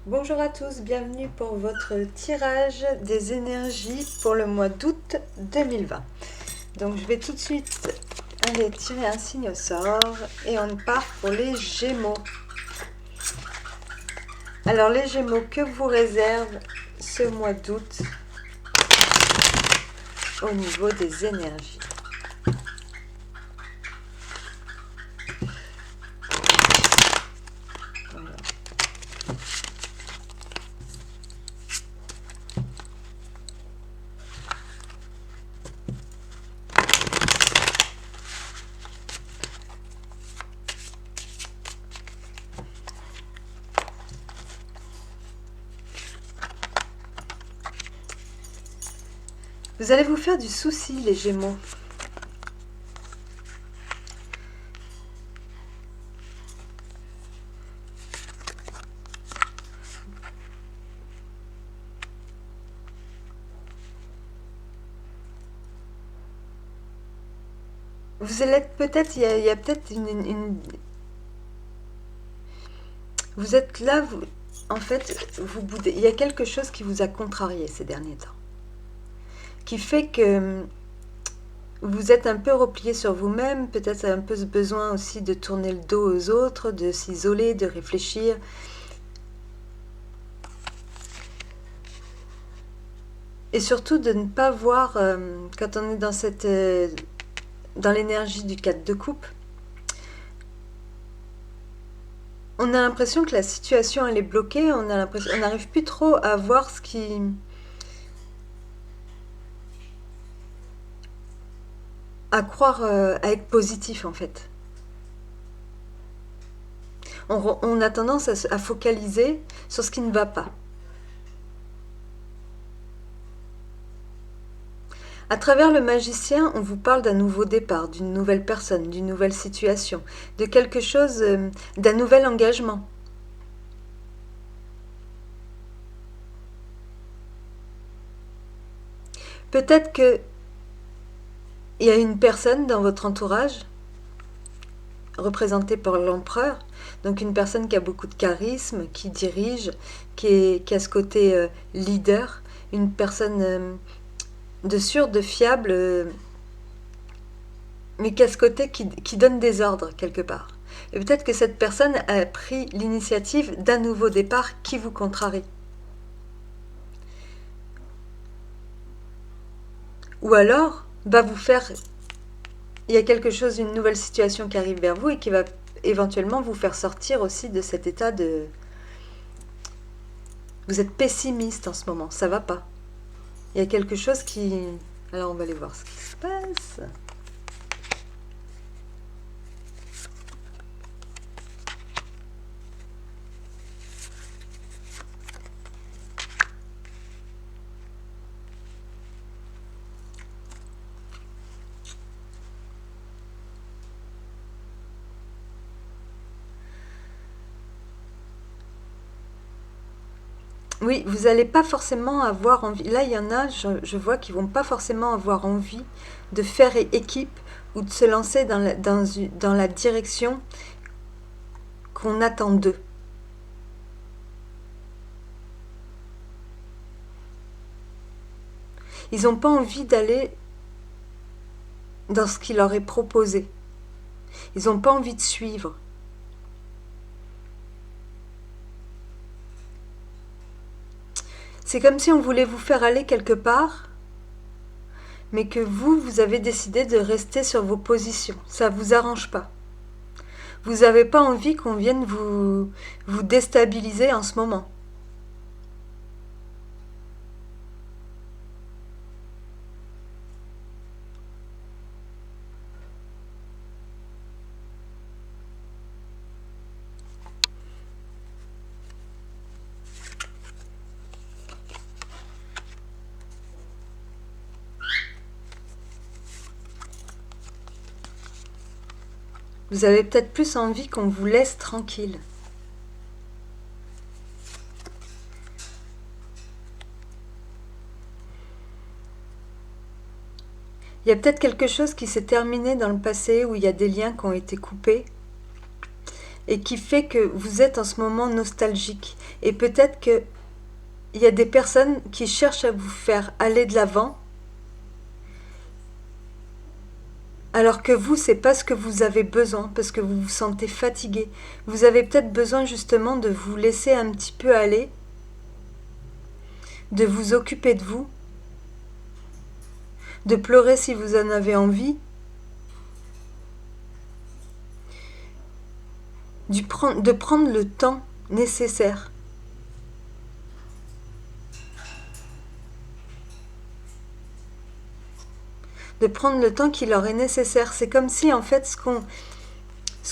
Bonjour à tous, bienvenue pour votre tirage des énergies pour le mois d'août 2020. Donc je vais tout de suite aller tirer un signe au sort et on part pour les Gémeaux. Alors les Gémeaux, que vous réserve ce mois d'août au niveau des énergies? Voilà. Vous allez vous faire du souci les Gémeaux. Vous allez peut-être, il y a peut-être vous êtes là, en fait, vous boudez. Il y a quelque chose qui vous a contrarié ces derniers temps, qui fait que vous êtes un peu replié sur vous-même, peut-être un peu ce besoin aussi de tourner le dos aux autres, de s'isoler, de réfléchir. Et surtout de ne pas voir, quand on est dans dans l'énergie du 4 de coupe, on a l'impression que la situation elle est bloquée, on n'arrive plus trop à voir à croire, à être positif en fait. On a tendance à focaliser sur ce qui ne va pas. À travers le magicien, on vous parle d'un nouveau départ, d'une nouvelle personne, d'une nouvelle situation, de quelque chose, d'un nouvel engagement. Peut-être que il y a une personne dans votre entourage, représentée par l'empereur, donc une personne qui a beaucoup de charisme, qui dirige, qui a ce côté leader, une personne de sûre, de fiable, mais qui a ce côté qui donne des ordres quelque part. Et peut-être que cette personne a pris l'initiative d'un nouveau départ qui vous contrarie. Ou alors, va vous faire... Il y a quelque chose, une nouvelle situation qui arrive vers vous et qui va éventuellement vous faire sortir aussi de cet état de... Vous êtes pessimiste en ce moment, ça va pas. Il y a quelque chose qui... Alors on va aller voir ce qui se passe. Oui, vous n'allez pas forcément avoir envie. Là, il y en a, je vois, qui vont pas forcément avoir envie de faire équipe ou de se lancer dans la direction qu'on attend d'eux. Ils n'ont pas envie d'aller dans ce qui leur est proposé. Ils n'ont pas envie de suivre. C'est comme si on voulait vous faire aller quelque part, mais que vous avez décidé de rester sur vos positions. Ça ne vous arrange pas. Vous n'avez pas envie qu'on vienne vous déstabiliser en ce moment. Vous avez peut-être plus envie qu'on vous laisse tranquille. Il y a peut-être quelque chose qui s'est terminé dans le passé où il y a des liens qui ont été coupés et qui fait que vous êtes en ce moment nostalgique. Et peut-être que il y a des personnes qui cherchent à vous faire aller de l'avant, alors que vous, c'est pas ce que vous avez besoin, parce que vous vous sentez fatigué. Vous avez peut-être besoin justement de vous laisser un petit peu aller, de vous occuper de vous, de pleurer si vous en avez envie, de prendre le temps nécessaire. De prendre le temps qui leur est nécessaire. C'est comme si en fait ce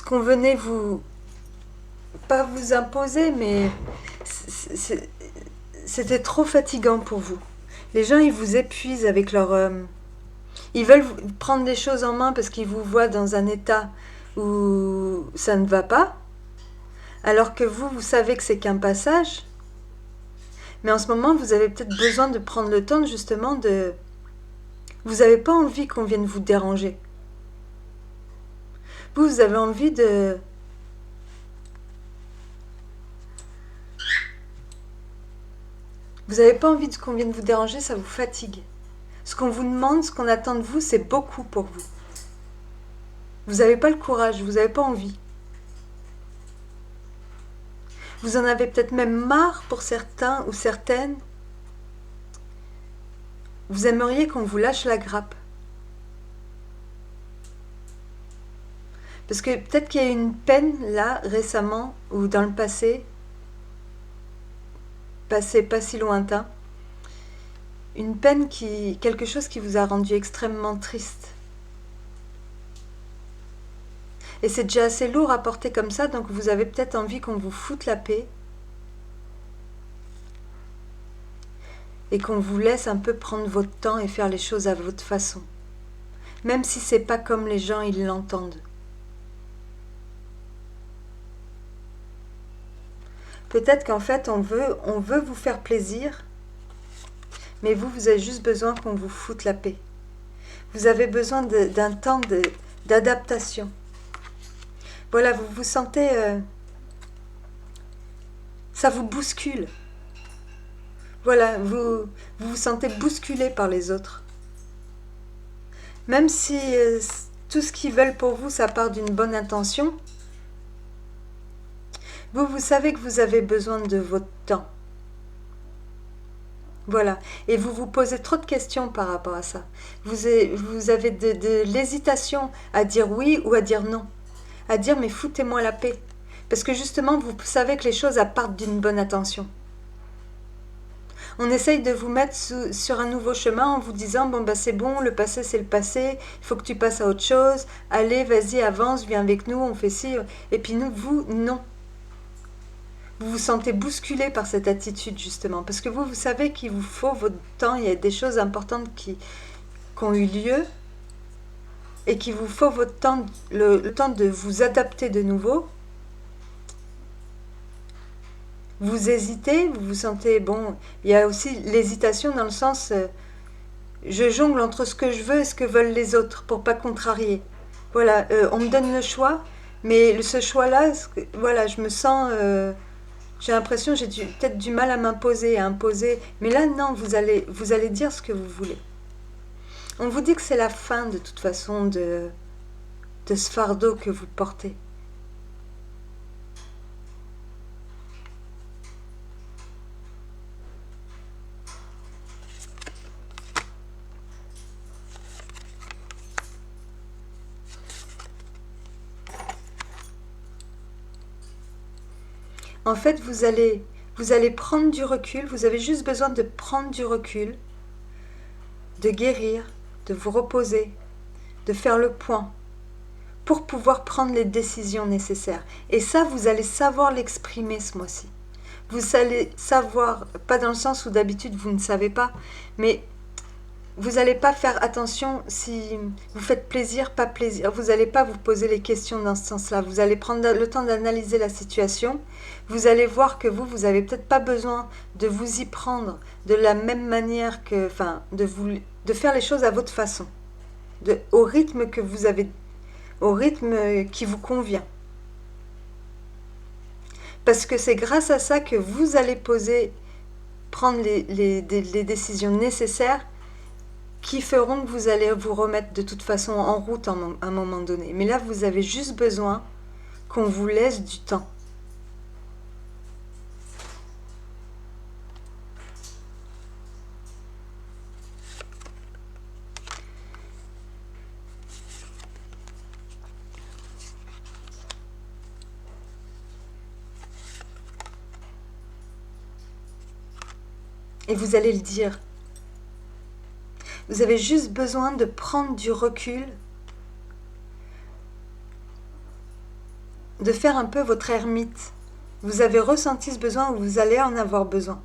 qu'on venait vous, pas vous imposer, mais c'était trop fatigant pour vous. Les gens, ils vous épuisent avec leur... ils veulent prendre les choses en main parce qu'ils vous voient dans un état où ça ne va pas, alors que vous savez que c'est qu'un passage. Mais en ce moment, vous avez peut-être besoin de prendre le temps justement de... Vous n'avez pas envie qu'on vienne vous déranger. Vous avez envie de... Vous n'avez pas envie qu'on vienne vous déranger, ça vous fatigue. Ce qu'on vous demande, ce qu'on attend de vous, c'est beaucoup pour vous. Vous n'avez pas le courage, vous n'avez pas envie. Vous en avez peut-être même marre pour certains ou certaines. Vous aimeriez qu'on vous lâche la grappe. Parce que peut-être qu'il y a eu une peine là, récemment, ou dans le passé pas si lointain, une peine quelque chose qui vous a rendu extrêmement triste. Et c'est déjà assez lourd à porter comme ça, donc vous avez peut-être envie qu'on vous foute la paix et qu'on vous laisse un peu prendre votre temps et faire les choses à votre façon, même si c'est pas comme les gens ils l'entendent. Peut-être qu'en fait on veut vous faire plaisir, mais vous avez juste besoin qu'on vous foute la paix. Vous avez besoin d'un temps d'adaptation. Voilà, vous vous sentez... ça vous bouscule. Voilà, vous vous sentez bousculé par les autres. Même si tout ce qu'ils veulent pour vous, ça part d'une bonne intention, vous savez que vous avez besoin de votre temps. Voilà. Et vous vous posez trop de questions par rapport à ça. Vous avez de l'hésitation à dire oui ou à dire non. À dire mais foutez-moi la paix. Parce que justement, vous savez que les choses partent d'une bonne intention. On essaye de vous mettre sur un nouveau chemin en vous disant bon bah c'est bon, le passé c'est le passé, il faut que tu passes à autre chose, allez vas-y avance, viens avec nous, on fait ci, et puis vous non. Vous vous sentez bousculé par cette attitude justement, parce que vous savez qu'il vous faut votre temps, il y a des choses importantes qui ont eu lieu, et qu'il vous faut votre temps, le temps de vous adapter de nouveau. Vous hésitez, vous vous sentez, bon, il y a aussi l'hésitation dans le sens, je jongle entre ce que je veux et ce que veulent les autres, pour pas contrarier. Voilà, on me donne le choix, mais ce choix-là, voilà, je me sens... j'ai l'impression que j'ai peut-être du mal à m'imposer, à imposer. Mais là, non, vous allez dire ce que vous voulez. On vous dit que c'est la fin, de toute façon, de ce fardeau que vous portez. En fait, vous allez prendre du recul, vous avez juste besoin de prendre du recul, de guérir, de vous reposer, de faire le point, pour pouvoir prendre les décisions nécessaires. Et ça, vous allez savoir l'exprimer ce mois-ci. Vous allez savoir, pas dans le sens où d'habitude vous ne savez pas, mais vous n'allez pas faire attention si vous faites plaisir, pas plaisir. Vous n'allez pas vous poser les questions dans ce sens-là. Vous allez prendre le temps d'analyser la situation. Vous allez voir que vous n'avez peut-être pas besoin de vous y prendre de la même manière que, enfin, de faire les choses à votre façon, au rythme que vous avez, au rythme qui vous convient. Parce que c'est grâce à ça que vous allez prendre les décisions nécessaires qui feront que vous allez vous remettre de toute façon en route à un moment donné. Mais là, vous avez juste besoin qu'on vous laisse du temps. Et vous allez le dire. Vous avez juste besoin de prendre du recul, de faire un peu votre ermite. Vous avez ressenti ce besoin ou vous allez en avoir besoin.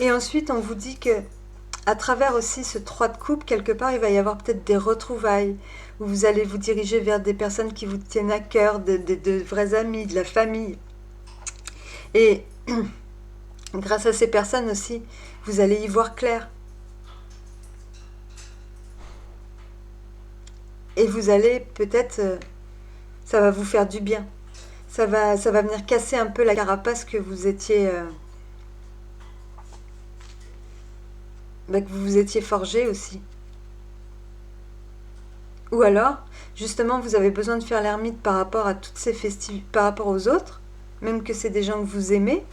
Et ensuite, on vous dit que à travers aussi ce 3 de coupe, quelque part, il va y avoir peut-être des retrouvailles, où vous allez vous diriger vers des personnes qui vous tiennent à cœur, de vrais amis, de la famille. Et grâce à ces personnes aussi, vous allez y voir clair. Et vous allez peut-être, ça va vous faire du bien. Ça va venir casser un peu la carapace que vous étiez, que vous vous étiez forgé aussi. Ou alors, justement, vous avez besoin de faire l'ermite par rapport à toutes ces festivités, par rapport aux autres, même que c'est des gens que vous aimez.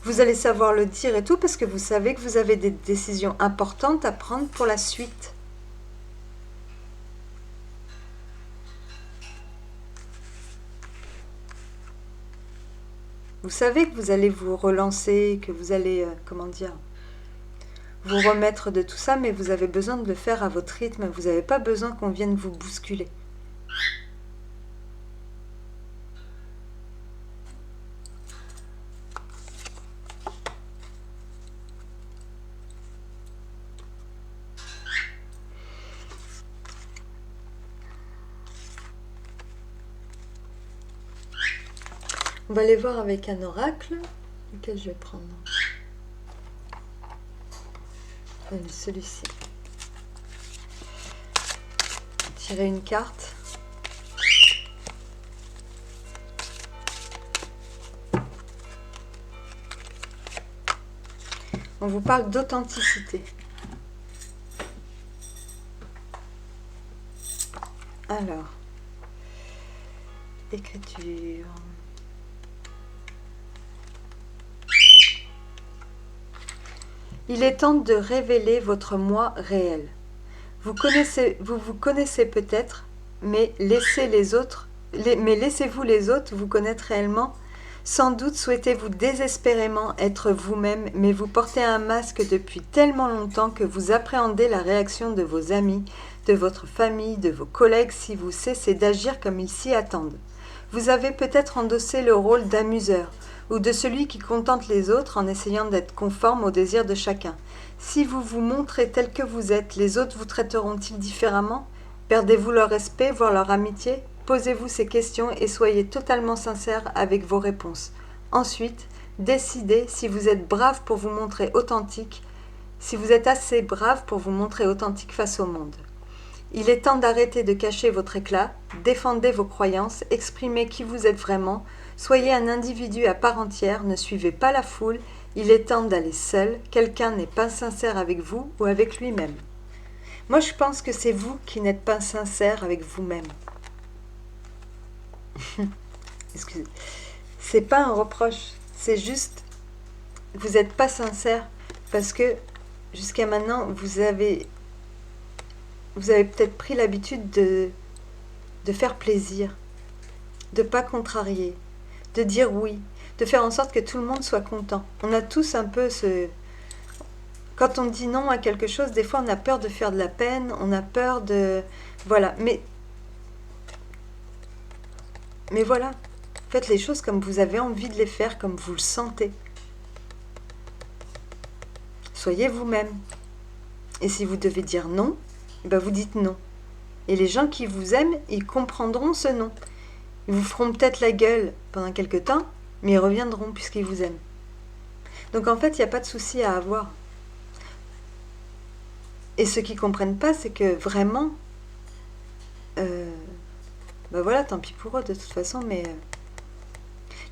Vous allez savoir le dire et tout parce que vous savez que vous avez des décisions importantes à prendre pour la suite. Vous savez que vous allez vous relancer, que vous allez, comment dire, vous remettre de tout ça, mais vous avez besoin de le faire à votre rythme. Vous n'avez pas besoin qu'on vienne vous bousculer. On va aller voir avec un oracle. Lequel je vais prendre? Celui-ci. Tirer une carte. On vous parle d'authenticité. Alors, écriture. Il est temps de révéler votre moi réel. Vous vous connaissez peut-être, mais laissez-vous les autres vous connaître réellement. Sans doute souhaitez-vous désespérément être vous-même, mais vous portez un masque depuis tellement longtemps que vous appréhendez la réaction de vos amis, de votre famille, de vos collègues si vous cessez d'agir comme ils s'y attendent. Vous avez peut-être endossé le rôle d'amuseur, ou de celui qui contente les autres en essayant d'être conforme aux désirs de chacun. Si vous vous montrez tel que vous êtes, les autres vous traiteront-ils différemment? Perdez-vous leur respect, voire leur amitié? Posez-vous ces questions et soyez totalement sincère avec vos réponses. Ensuite, décidez si vous êtes brave pour vous montrer authentique, si vous êtes assez brave pour vous montrer authentique face au monde. Il est temps d'arrêter de cacher votre éclat, défendez vos croyances, exprimez qui vous êtes vraiment, soyez un individu à part entière, ne suivez pas la foule, il est temps d'aller seul, quelqu'un n'est pas sincère avec vous ou avec lui-même. Moi je pense que c'est vous qui n'êtes pas sincère avec vous-même. Excusez. C'est pas un reproche, c'est juste, vous n'êtes pas sincère parce que jusqu'à maintenant vous avez peut-être pris l'habitude de faire plaisir, de ne pas contrarier, de dire oui, de faire en sorte que tout le monde soit content. On a tous un peu ce... Quand on dit non à quelque chose, des fois on a peur de faire de la peine, on a peur de... Voilà, mais voilà, faites les choses comme vous avez envie de les faire, comme vous le sentez. Soyez vous-même. Et si vous devez dire non, ben vous dites non. Et les gens qui vous aiment, ils comprendront ce non. Ils vous feront peut-être la gueule pendant quelque temps, mais ils reviendront puisqu'ils vous aiment. Donc en fait, il n'y a pas de souci à avoir. Et ceux qui ne comprennent pas, c'est que vraiment, ben voilà, tant pis pour eux de toute façon, mais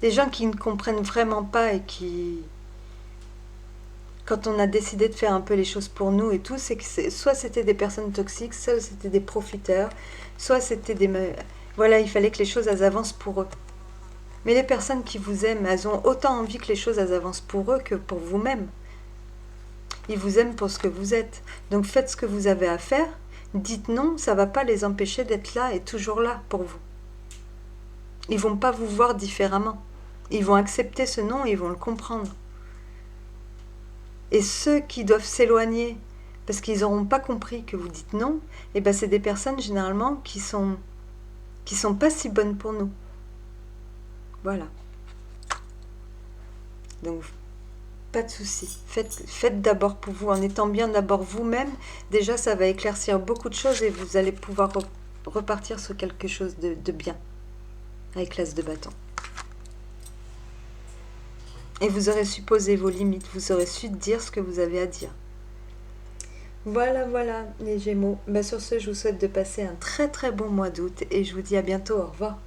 des gens qui ne comprennent vraiment pas et qui, quand on a décidé de faire un peu les choses pour nous et tout, c'est que soit c'était des personnes toxiques, soit c'était des profiteurs, soit c'était des... Voilà, il fallait que les choses elles avancent pour eux. Mais les personnes qui vous aiment, elles ont autant envie que les choses elles avancent pour eux que pour vous-même. Ils vous aiment pour ce que vous êtes. Donc faites ce que vous avez à faire. Dites non, ça ne va pas les empêcher d'être là et toujours là pour vous. Ils ne vont pas vous voir différemment. Ils vont accepter ce non et ils vont le comprendre. Et ceux qui doivent s'éloigner parce qu'ils n'auront pas compris que vous dites non, et ben c'est des personnes généralement qui sont pas si bonnes pour nous. Voilà. Donc pas de souci. Faites d'abord pour vous, en étant bien d'abord vous-même. Déjà, ça va éclaircir beaucoup de choses et vous allez pouvoir repartir sur quelque chose de bien avec l'as de bâton. Et vous aurez su poser vos limites, vous aurez su dire ce que vous avez à dire. Voilà, voilà, les Gémeaux. Sur ce, je vous souhaite de passer un très très bon mois d'août et je vous dis à bientôt. Au revoir.